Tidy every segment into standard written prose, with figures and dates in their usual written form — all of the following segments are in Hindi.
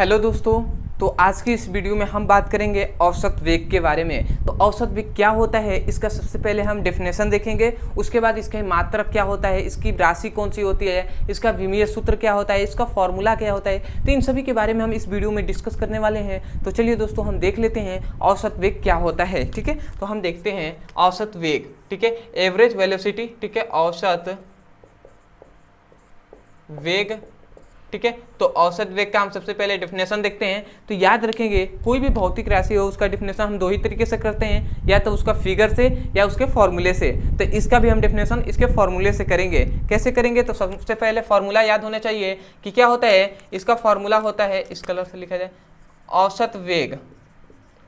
हेलो दोस्तों। तो आज की इस वीडियो में हम बात करेंगे औसत वेग के बारे में। तो औसत वेग क्या होता है, इसका सबसे पहले हम डेफिनेशन देखेंगे। उसके बाद इसका मात्रक क्या होता है, इसकी राशि कौन सी होती है, इसका विमीय सूत्र क्या होता है, इसका फॉर्मूला क्या होता है। तो इन सभी के बारे में हम इस वीडियो में डिस्कस करने वाले हैं। तो चलिए दोस्तों, हम देख लेते हैं औसत वेग क्या होता है। ठीक है, तो हम देखते हैं औसत वेग। ठीक है, एवरेज वेलोसिटी। ठीक है, औसत वेग। ठीक है, तो औसत वेग का हम सबसे पहले डिफिनेशन देखते हैं। तो याद रखेंगे, कोई भी भौतिक राशि हो उसका डिफिनेशन हम दो ही तरीके से करते हैं, या तो उसका फिगर से या उसके फॉर्मूले से। तो इसका भी हम डिफिनेशन इसके फॉर्मूले से करेंगे। कैसे करेंगे, तो सबसे पहले फॉर्मूला याद होना चाहिए कि क्या होता है। इसका फॉर्मूला होता है, इस कलर से लिखा जाए, औसत वेग।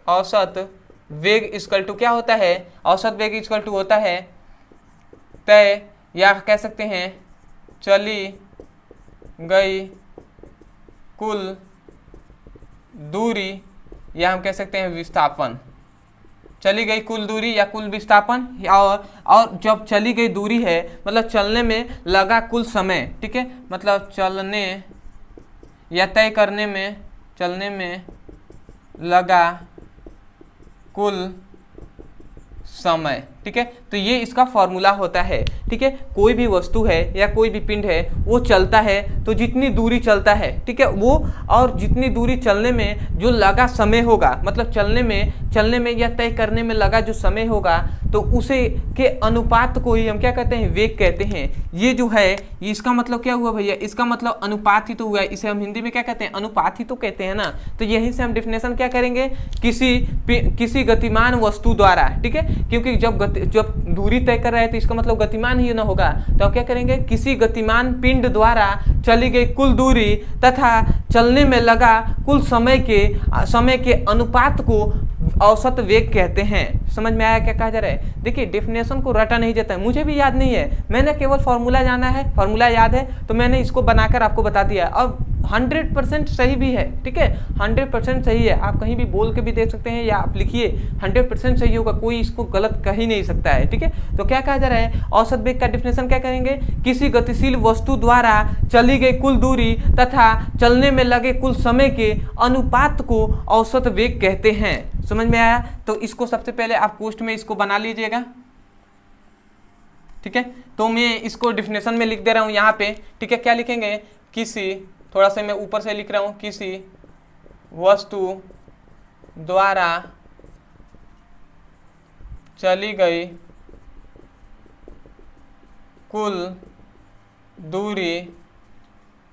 औसत वेग इक्वल टू क्या होता है, औसत वेग इक्वल टू होता है तय, या कह सकते हैं चली गई कुल दूरी, या हम कह सकते हैं विस्थापन। चली गई कुल दूरी या कुल विस्थापन, और जब चली गई दूरी है मतलब चलने में लगा कुल समय। ठीक है, मतलब चलने या तय करने में, चलने में लगा कुल समय। ठीक है, तो ये इसका फॉर्मूला होता है। ठीक है, कोई भी वस्तु है या कोई भी पिंड है वो चलता है, तो जितनी दूरी चलता है, ठीक है, वो और जितनी दूरी चलने में जो लगा समय होगा, मतलब चलने में या तय करने में लगा जो समय होगा, तो उसे के अनुपात को ही हम क्या कहते हैं, वेग कहते हैं। ये जो है इसका मतलब क्या हुआ भैया, इसका मतलब अनुपात ही तो हुआ। इसे हम हिंदी में क्या कहते हैं, अनुपात ही तो कहते हैं ना। तो यहीं से हम डिफिनेशन क्या करेंगे, किसी गतिमान वस्तु द्वारा। ठीक है, क्योंकि जब दूरी तय कर रहे हैं तो इसका मतलब गतिमान ही ना होगा। तो अब क्या करेंगे, किसी गतिमान पिंड द्वारा चली गई कुल दूरी तथा चलने में लगा कुल समय के अनुपात को औसत वेग कहते हैं। समझ में आया क्या कहा जा रहा है। देखिए, डेफिनेशन को रटा नहीं जाता है, मुझे भी याद नहीं है, मैंने केवल फॉर्मूला जाना है, फॉर्मूला याद है तो मैंने इसको बनाकर आपको बता दिया। अब 100% सही भी है। ठीक है, 100% सही है। आप कहीं भी बोल के भी देख सकते हैं या आप लिखिए, 100% सही होगा, कोई इसको गलत कह ही नहीं सकता है। ठीक है, तो क्या कहा जा रहा है, औसत वेग का डिफिनेशन क्या करेंगे, किसी गतिशील वस्तु द्वारा चली गई कुल दूरी तथा चलने में लगे कुल समय के अनुपात को औसत वेग कहते हैं। समझ में आया। तो इसको सबसे पहले आप पोस्ट में इसको बना लीजिएगा। ठीक है, तो मैं इसको डिफिनेशन में लिख दे रहा हूं यहाँ पे। ठीक है, क्या लिखेंगे, किसी, थोड़ा सा मैं ऊपर से लिख रहा हूं, किसी वस्तु द्वारा चली गई कुल दूरी,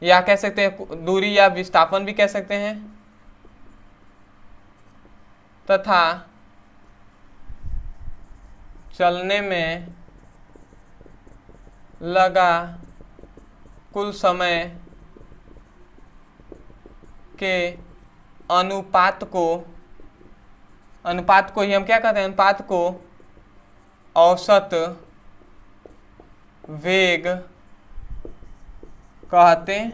या कह सकते हैं दूरी या विस्थापन भी कह सकते हैं, तथा चलने में लगा कुल समय के अनुपात को ही हम क्या कहते हैं, अनुपात को औसत वेग कहते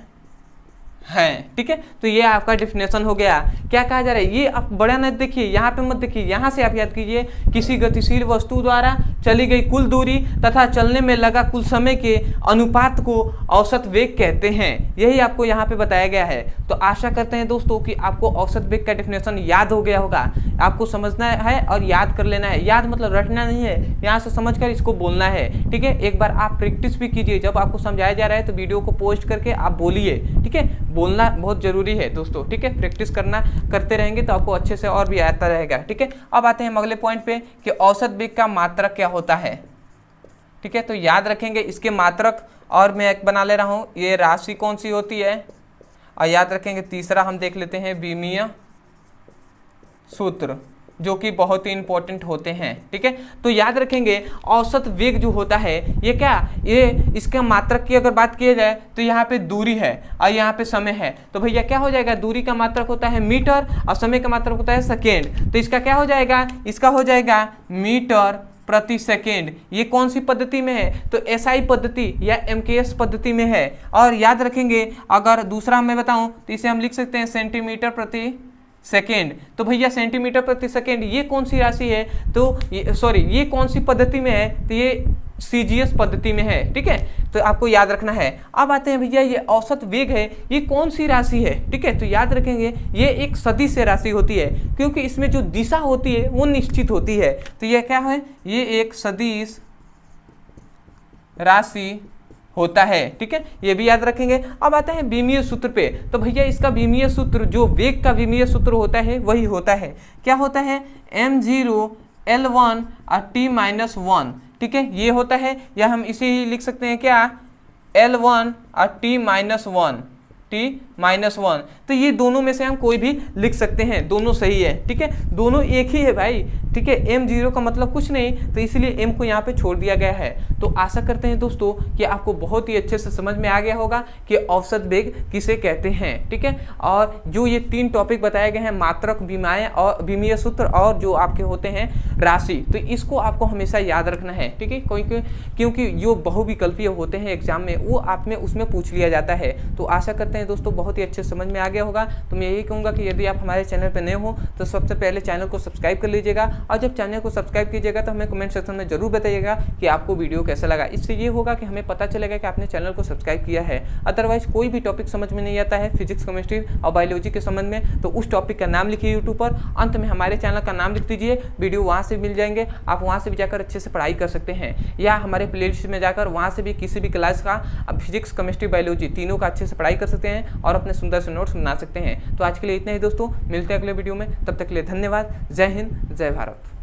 हैं। ठीक है, तो ये आपका डिफिनेशन हो गया। क्या कहा जा रहा है, ये आप बड़ा न देखिए, यहाँ पे मत देखिए, यहाँ से आप याद कीजिए, किसी गतिशील वस्तु द्वारा चली गई कुल दूरी तथा चलने में लगा कुल समय के अनुपात को औसत वेग कहते हैं। यही आपको यहाँ पे बताया गया है। तो आशा करते हैं दोस्तों कि आपको औसत वेग का डिफिनेशन याद हो गया होगा। आपको समझना है और याद कर लेना है। याद मतलब रटना नहीं है, यहाँ से समझकर इसको बोलना है। ठीक है, एक बार आप प्रैक्टिस भी कीजिए, जब आपको समझाया जा रहा है तो वीडियो को पोस्ट करके आप बोलिए। ठीक है, बोलना बहुत जरूरी है दोस्तों। ठीक है, प्रैक्टिस करते रहेंगे तो आपको अच्छे से और भी आता रहेगा। ठीक है, अब आते हैं हम अगले पॉइंट पे कि औसत वेग का मात्रक क्या होता है। ठीक है, तो याद रखेंगे इसके मात्रक, और मैं एक बना ले रहा हूं, ये राशि कौन सी होती है, और याद रखेंगे तीसरा हम देख लेते हैं विमीय सूत्र, जो कि बहुत ही इंपॉर्टेंट होते हैं। ठीक है, तो याद रखेंगे औसत वेग जो होता है ये इसका मात्रक की अगर बात की जाए तो यहाँ पे दूरी है और यहाँ पे समय है। तो भैया क्या हो जाएगा, दूरी का मात्रक होता है मीटर और समय का मात्रक होता है सेकेंड। तो इसका क्या हो जाएगा, इसका हो जाएगा मीटर प्रति सेकेंड। ये कौन सी पद्धति में है, तो एसआई पद्धति या एमकेएस पद्धति में है। और याद रखेंगे अगर दूसरा मैं बताऊं तो इसे हम लिख सकते हैं सेंटीमीटर प्रति सेकेंड। तो भैया सेंटीमीटर प्रति सेकेंड ये कौन सी राशि है, तो ये कौन सी पद्धति में है, तो ये सीजीएस पद्धति में है, ठीक है, तो आपको याद रखना है। अब आते हैं भैया, ये औसत वेग है, ये कौन सी राशि है, ठीक है, तो याद रखेंगे ये एक सदिश राशि होती है, क्योंकि इसमें जो दिशा होती है वो निश्चित होती है। तो ये क्या है, ये एक सदिश राशि होता है, ठीक है, ये भी याद रखेंगे। अब आता है विमीय सूत्र पे, तो भैया इसका विमीय सूत्र, जो वेग का विमीय सूत्र होता है वही होता है, क्या होता है, m0 L1 और t-1, ठीक है, ये होता है, या हम इसे ही लिख सकते हैं क्या, L1 और t-1, t-1, तो ये दोनों में से हम कोई भी लिख सकते हैं, दोनों सही है, ठीक है, दोनों एक ही है भाई, ठीक है, m0 का मतलब कुछ नहीं, तो इसलिए m को यहाँ पे छोड़ दिया गया है। तो आशा करते हैं दोस्तों कि आपको बहुत ही अच्छे से समझ में आ गया होगा कि औसत वेग किसे कहते हैं, ठीक है, और जो ये 3 टॉपिक बताए गए हैं, मात्रक, विमाएँ और विमीय सूत्र और जो आपके होते हैं राशि, तो इसको आपको हमेशा याद रखना है, ठीक है, क्योंकि जो बहुविकल्पीय होते हैं एग्जाम में वो आप में उसमें पूछ लिया जाता है। तो आशा करते हैं दोस्तों बहुत ही अच्छे समझ में आ गया होगा। तो मैं यही कहूँगा कि यदि आप हमारे चैनल पर नए हो तो सबसे पहले चैनल को सब्सक्राइब कर लीजिएगा, और जब चैनल को सब्सक्राइब कीजिएगा तो हमें कमेंट सेक्शन में जरूर बताइएगा कि आपको वीडियो कैसा लगा। इससे ये होगा कि हमें पता चलेगा कि आपने चैनल को सब्सक्राइब किया है। अदरवाइज कोई भी टॉपिक समझ में नहीं आता है फिजिक्स, केमिस्ट्री और बायोलॉजी के संबंध में, तो उस टॉपिक का नाम लिखिए यूट्यूब पर, अंत में हमारे चैनल का नाम लिख दीजिए, वीडियो वहाँ से मिल जाएंगे, आप वहाँ से भी जाकर अच्छे से पढ़ाई कर सकते हैं, या हमारे प्लेलिस्ट में जाकर वहाँ से भी किसी भी क्लास का अब फिजिक्स, केमिस्ट्री, बायोलॉजी तीनों का अच्छे से पढ़ाई कर सकते हैं और अपने सुंदर से नोट्स बना सकते हैं। तो आज के लिए इतना ही दोस्तों, मिलते हैं अगले वीडियो में, तब तक के लिए धन्यवाद। जय हिंद, जय भारत।